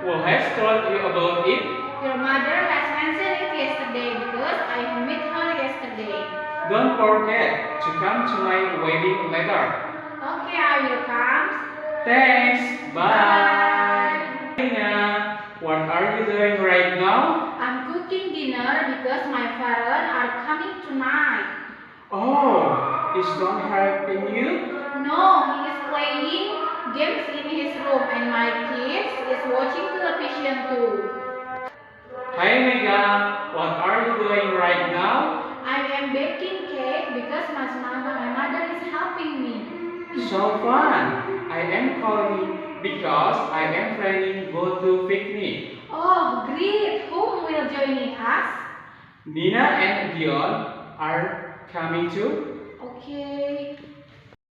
Who has told you about it? Your mother has mentioned it yesterday because I met her yesterday. Don't forget to come to my wedding later. Okay, I will come. Thanks. Bye. Nina, what are you doing right now? I'm cooking dinner because my parents are coming tonight. Oh, is Don helping you? No, he is playing games in his room and my kids is watching television too. Hi Mega, what are you doing right now? I am baking cake because my mother is helping me. So fun! I am calling because I am planning go to picnic. Oh, great! Whom will join us? Nina and Dion are coming too. Okay.